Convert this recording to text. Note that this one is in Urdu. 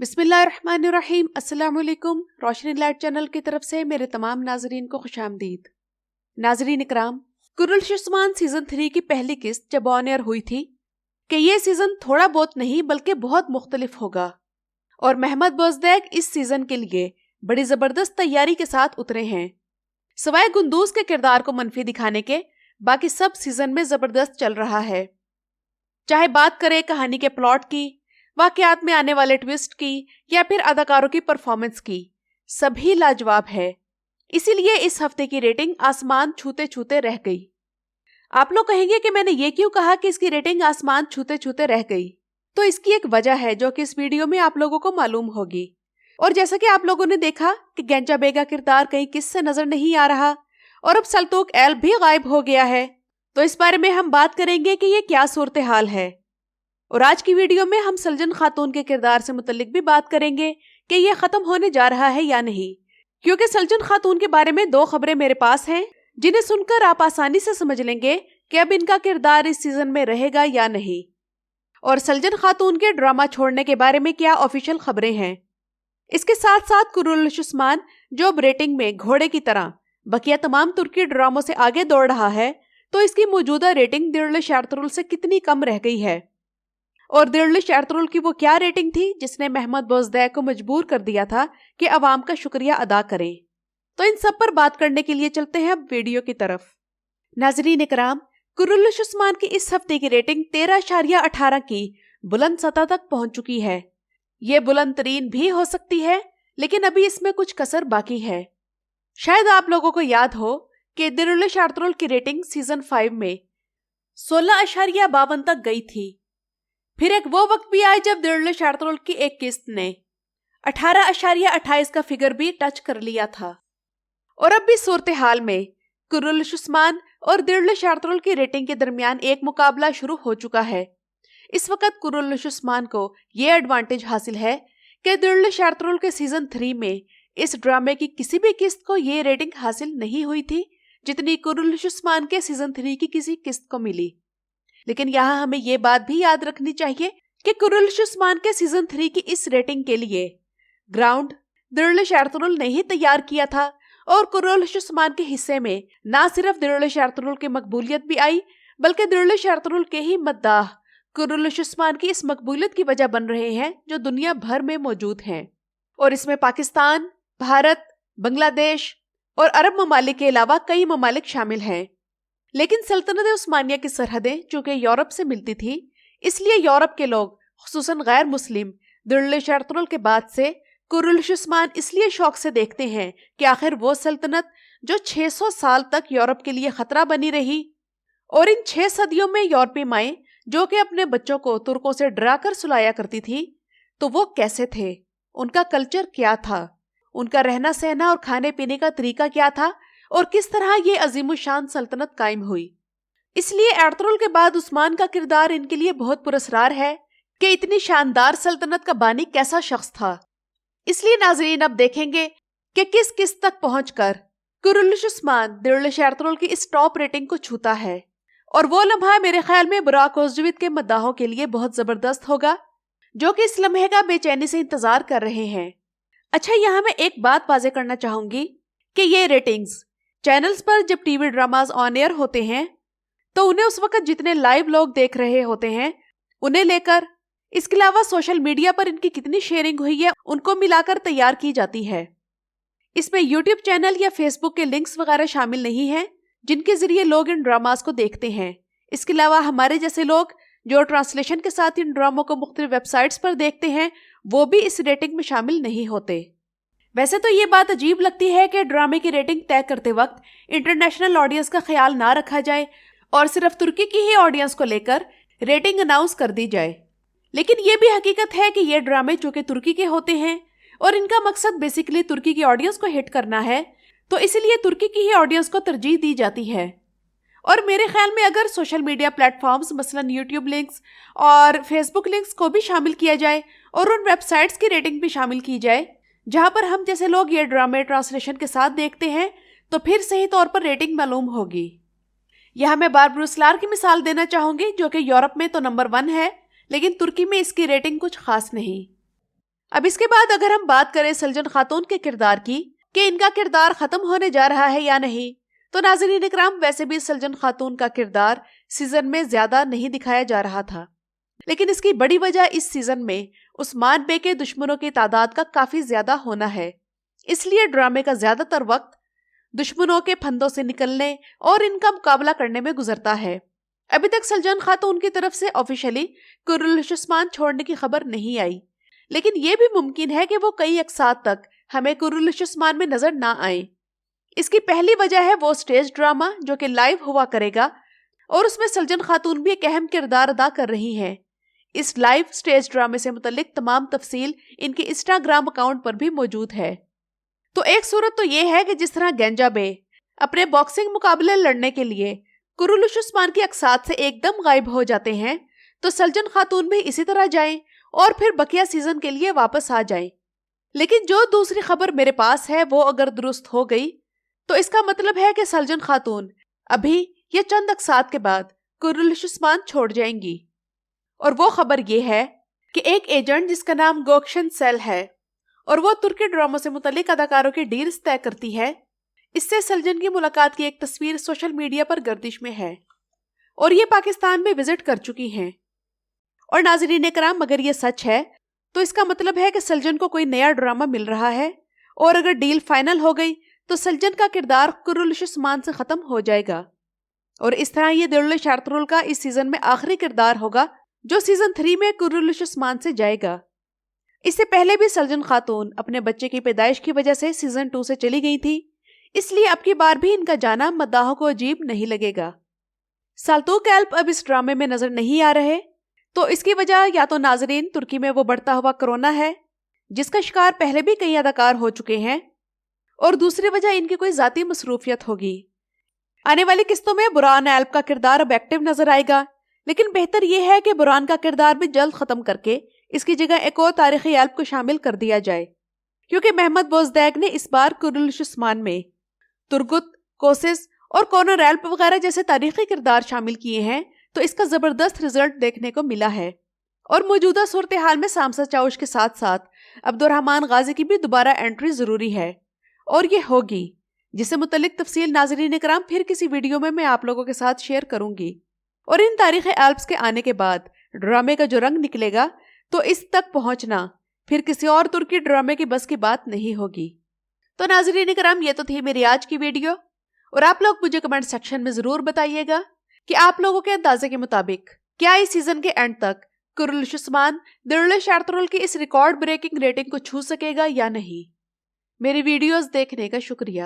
بسم اللہ الرحمن الرحیم۔ السلام علیکم۔ روشنی لائٹ چینل کی طرف سے میرے تمام ناظرین کو خوش آمدید۔ ناظرین اکرام، کرالشسمان سیزن 3 کی پہلی قسط جب آن ایئر ہوئی تھی کہ یہ سیزن تھوڑا بہت نہیں بلکہ بہت مختلف ہوگا، اور محمد بوزدیگ اس سیزن کے لیے بڑی زبردست تیاری کے ساتھ اترے ہیں۔ سوائے گندوز کے کردار کو منفی دکھانے کے، باقی سب سیزن میں زبردست چل رہا ہے۔ چاہے بات کرے کہانی کے پلاٹ کی، واقعات میں آنے والے ٹویسٹ کی، یا پھر اداکاروں کی پرفارمنس کی، سبھی لاجواب ہے۔ اسی لیے اس ہفتے کی ریٹنگ آسمان چھوتے چھوتے رہ گئی۔ آپ لوگ کہیں گے کہ میں نے یہ کیوں کہا کہ اس کی ریٹنگ آسمان چھوتے چھوتے رہ گئی؟ تو اس کی ایک وجہ ہے جو کہ اس ویڈیو میں آپ لوگوں کو معلوم ہوگی۔ اور جیسا کہ آپ لوگوں نے دیکھا کہ گینجا بے کا کردار کہیں کس سے نظر نہیں آ رہا، اور اب سلطوق ایل بھی غائب ہو گیا ہے، تو اس بارے میں ہم بات کریں گے کہ یہ کیا صورتحال ہے۔ اور آج کی ویڈیو میں ہم سلجن خاتون کے کردار سے متعلق بھی بات کریں گے کہ یہ ختم ہونے جا رہا ہے یا نہیں، کیونکہ سلجن خاتون کے بارے میں 2 خبریں میرے پاس ہیں جنہیں سن کر آپ آسانی سے سمجھ لیں گے کہ اب ان کا کردار اس سیزن میں رہے گا یا نہیں، اور سلجن خاتون کے ڈرامہ چھوڑنے کے بارے میں کیا آفیشیل خبریں ہیں۔ اس کے ساتھ ساتھ کرالشسمان جو اب ریٹنگ میں گھوڑے کی طرح بقیہ تمام ترکی ڈراموں سے آگے دوڑ رہا ہے، تو اس کی موجودہ ریٹنگ دیرلش ایرترول سے کتنی کم رہ گئی ہے، اور دیرلش ایرترول کی وہ کیا ریٹنگ تھی جس نے محمد بوزدیگ کو مجبور کر دیا تھا کہ عوام کا شکریہ ادا کریں۔ تو ان سب پر بات کرنے کے لیے چلتے ہیں اب ویڈیو کی طرف۔ ناظرین اکرام، کرالشسمان کی اس ہفتے کی ریٹنگ 13.18 کی بلند سطح تک پہنچ چکی ہے۔ یہ بلند ترین بھی ہو سکتی ہے، لیکن ابھی اس میں کچھ کسر باقی ہے۔ شاید آپ لوگوں کو یاد ہو کہ دیرلش ایرترول کی ریٹنگ سیزن 5 میں 16.52 تک گئی تھی۔ پھر ایک وہ وقت بھی آئے جب دیرلش ایرترول کی ایک قسط نے 18.28 کا فگر بھی ٹچ کر لیا تھا، اور اب بھی صورتحال میں کرالشسمان اور دیرلش ایرترول کی ریٹنگ کے درمیان ایک مقابلہ شروع ہو چکا ہے۔ اس وقت کرالشسمان کو یہ ایڈوانٹیج حاصل ہے کہ دیرلش ایرترول کے سیزن 3 میں اس ڈرامے کی کسی بھی قسط کو یہ ریٹنگ حاصل نہیں ہوئی تھی جتنی کرالشسمان کے سیزن 3 کی کسی قسط کو ملی۔ لیکن یہاں ہمیں یہ بات بھی یاد رکھنی چاہیے کہ کرالشسمان کے سیزن 3 کی اس ریٹنگ کے لیے گراؤنڈ دیرلش ایرترول نے ہی تیار کیا تھا، اور کرالشسمان کے حصے میں نہ صرف دیرلش ایرترول کی مقبولیت بھی آئی، بلکہ دیرلش ایرترول کے ہی مداح کرالشسمان کی اس مقبولیت کی وجہ بن رہے ہیں جو دنیا بھر میں موجود ہیں، اور اس میں پاکستان، بھارت، بنگلہ دیش اور عرب ممالک کے علاوہ کئی ممالک شامل ہیں۔ لیکن سلطنت عثمانیہ کی سرحدیں چونکہ یورپ سے ملتی تھی، اس لیے یورپ کے لوگ خصوصاً غیر مسلم دیرلش ایرترول کے بعد سے کرالشسمان اس لیے شوق سے دیکھتے ہیں کہ آخر وہ سلطنت جو 600 سال تک یورپ کے لیے خطرہ بنی رہی، اور ان 6 صدیوں میں یورپی مائیں جو کہ اپنے بچوں کو ترکوں سے ڈرا کر سلایا کرتی تھی، تو وہ کیسے تھے، ان کا کلچر کیا تھا، ان کا رہنا سہنا اور کھانے پینے کا طریقہ کیا تھا، اور کس طرح یہ عظیم الشان سلطنت قائم ہوئی۔ اس لیے ایرترول کے بعد عثمان کا کردار ان کے لیے بہت پراسرار ہے کہ اتنی شاندار سلطنت کا بانی کیسا شخص تھا۔ اس لیے ناظرین اب دیکھیں گے کہ کس قسط تک پہنچ کر کرالشسمان دیرلش ایرترول کی اس ٹاپ ریٹنگ کو چھوتا ہے، اور وہ لمحہ میرے خیال میں براک اوزجویت کے مداحوں کے لیے بہت زبردست ہوگا، جو کہ اس لمحے کا بے چینی سے انتظار کر رہے ہیں۔ اچھا، یہاں میں ایک بات واضح کرنا چاہوں گی کہ یہ ریٹنگز چینلز پر جب ٹی وی ڈراماز آن ایئر ہوتے ہیں تو انہیں اس وقت جتنے لائیو لوگ دیکھ رہے ہوتے ہیں انہیں لے کر، اس کے علاوہ سوشل میڈیا پر ان کی کتنی شیئرنگ ہوئی ہے ان کو ملا کر تیار کی جاتی ہے۔ اس میں یوٹیوب چینل یا فیس بک کے لنکس وغیرہ شامل نہیں ہیں جن کے ذریعے لوگ ان ڈراماز کو دیکھتے ہیں۔ اس کے علاوہ ہمارے جیسے لوگ جو ٹرانسلیشن کے ساتھ ان ڈراموں کو مختلف ویب سائٹس پر دیکھتے ہیں، وہ بھی اس ریٹنگ میں شامل نہیں ہوتے۔ ویسے تو یہ بات عجیب لگتی ہے کہ ڈرامے کی ریٹنگ طے کرتے وقت انٹرنیشنل آڈینس کا خیال نہ رکھا جائے اور صرف ترکی کی ہی آڈینس کو لے کر ریٹنگ اناؤنس کر دی جائے، لیکن یہ بھی حقیقت ہے کہ یہ ڈرامے چونکہ ترکی کے ہوتے ہیں اور ان کا مقصد بیسیکلی ترکی کی آڈینس کو ہٹ کرنا ہے، تو اسی لیے ترکی کی ہی آڈینس کو ترجیح دی جاتی ہے۔ اور میرے خیال میں اگر سوشل میڈیا پلیٹ فارمز مثلاً یوٹیوب لنکس اور فیس بک لنکس کو بھی شامل کیا جائے اور ان ویب سائٹس کی ریٹنگ بھی شامل کی جائے جہاں پر ہم جیسے لوگ یہ ڈرامے ٹرانسلیشن کے ساتھ دیکھتے ہیں، تو پھر صحیح طور پر ریٹنگ معلوم ہوگی۔ یہاں میں باربروسلار کی مثال دینا چاہوں گی جو کہ یورپ میں تو نمبر 1 ہے، لیکن ترکی میں اس کی ریٹنگ کچھ خاص نہیں۔ اب اس کے بعد اگر ہم بات کریں سلجن خاتون کے کردار کی کہ ان کا کردار ختم ہونے جا رہا ہے یا نہیں، تو ناظرین اکرام ویسے بھی سلجن خاتون کا کردار سیزن میں زیادہ نہیں دکھایا جا رہا تھا، لیکن اس کی بڑی وجہ اس سیزن میں عثمان بے کے دشمنوں کی تعداد کا کافی زیادہ ہونا ہے، اس لیے ڈرامے کا زیادہ تر وقت دشمنوں کے پھندوں سے نکلنے اور ان کا مقابلہ کرنے میں گزرتا ہے۔ ابھی تک سلجن خاتون کی طرف سے آفیشلی قرالش عثمان چھوڑنے کی خبر نہیں آئی، لیکن یہ بھی ممکن ہے کہ وہ کئی اقساط تک ہمیں قرالش عثمان میں نظر نہ آئیں۔ اس کی پہلی وجہ ہے وہ سٹیج ڈرامہ جو کہ لائیو ہوا کرے گا اور اس میں سلجن خاتون بھی ایک اہم کردار ادا کر رہی ہیں۔ اس لائیو سٹیج ڈرامے سے متعلق تمام تفصیل ان کے انسٹاگرام اکاؤنٹ پر بھی موجود ہے۔ تو ایک صورت تو یہ ہے کہ جس طرح گینجا بے اپنے باکسنگ مقابلے لڑنے کے لیے قرالش عثمان کی اقساط سے ایک دم غائب ہو جاتے ہیں، تو سلجن خاتون بھی اسی طرح جائیں اور پھر بقیہ سیزن کے لیے واپس آ جائیں۔ لیکن جو دوسری خبر میرے پاس ہے وہ اگر درست ہو گئی تو اس کا مطلب ہے کہ سلجن خاتون ابھی یا چند اقساط کے بعد قرالش عثمان چھوڑ جائیں گی، اور وہ خبر یہ ہے کہ ایک ایجنٹ جس کا نام گوکشن سیل ہے اور وہ ترکی ڈراموں سے متعلق اداکاروں کی ڈیلز طے کرتی ہے، اس سے سلجن کی ملاقات کی ایک تصویر سوشل میڈیا پر گردش میں ہے اور یہ پاکستان میں وزٹ کر چکی ہیں۔ اور ناظرین کرام اگر یہ سچ ہے تو اس کا مطلب ہے کہ سلجن کو کوئی نیا ڈرامہ مل رہا ہے، اور اگر ڈیل فائنل ہو گئی تو سلجن کا کردار قرالش عثمان سے ختم ہو جائے گا، اور اس طرح یہ دلش ارطغرل کا اس سیزن میں آخری کردار ہوگا جو سیزن 3 میں قرالش عثمان سے جائے گا۔ اس سے پہلے بھی سلجن خاتون اپنے بچے کی پیدائش کی وجہ سے سیزن 2 سے چلی گئی تھی، اس لیے اب کی بار بھی ان کا جانا مداحوں کو عجیب نہیں لگے گا۔ سالتوق ایلپ اب اس ڈرامے میں نظر نہیں آ رہے، تو اس کی وجہ یا تو ناظرین ترکی میں وہ بڑھتا ہوا کرونا ہے جس کا شکار پہلے بھی کئی اداکار ہو چکے ہیں، اور دوسری وجہ ان کی کوئی ذاتی مصروفیت ہوگی۔ آنے والی قسطوں میں برہان ایلپ کا کردار اب ایکٹیو نظر آئے گا، لیکن بہتر یہ ہے کہ برہان کا کردار بھی جلد ختم کر کے اس کی جگہ ایک اور تاریخی ایلپ کو شامل کر دیا جائے، کیونکہ محمد بوزدیگ نے اس بار قرالش عثمان میں ترگت، کوسس اور کونر ایلپ وغیرہ جیسے تاریخی کردار شامل کیے ہیں، تو اس کا زبردست رزلٹ دیکھنے کو ملا ہے۔ اور موجودہ صورتحال میں سامسا چاوش کے ساتھ ساتھ عبدالرحمن غازی کی بھی دوبارہ انٹری ضروری ہے، اور یہ ہوگی، جس سے متعلق تفصیل ناظرین کرام پھر کسی ویڈیو میں آپ لوگوں کے ساتھ شیئر کروں گی۔ اور ان تاریخی ایلپس کے آنے کے بعد ڈرامے کا جو رنگ نکلے گا تو اس تک پہنچنا پھر کسی اور ترکی ڈرامے کی بس کی بات نہیں ہوگی۔ تو ناظرین کرام یہ تو تھی میری آج کی ویڈیو، اور آپ لوگ مجھے کمنٹ سیکشن میں ضرور بتائیے گا کہ آپ لوگوں کے اندازے کے مطابق کیا اس سیزن کے اینڈ تک قرالش عثمان دلش ارطغرل کی اس ریکارڈ بریکنگ ریٹنگ کو چھو سکے گا یا نہیں۔ میری ویڈیوز دیکھنے کا شکریہ۔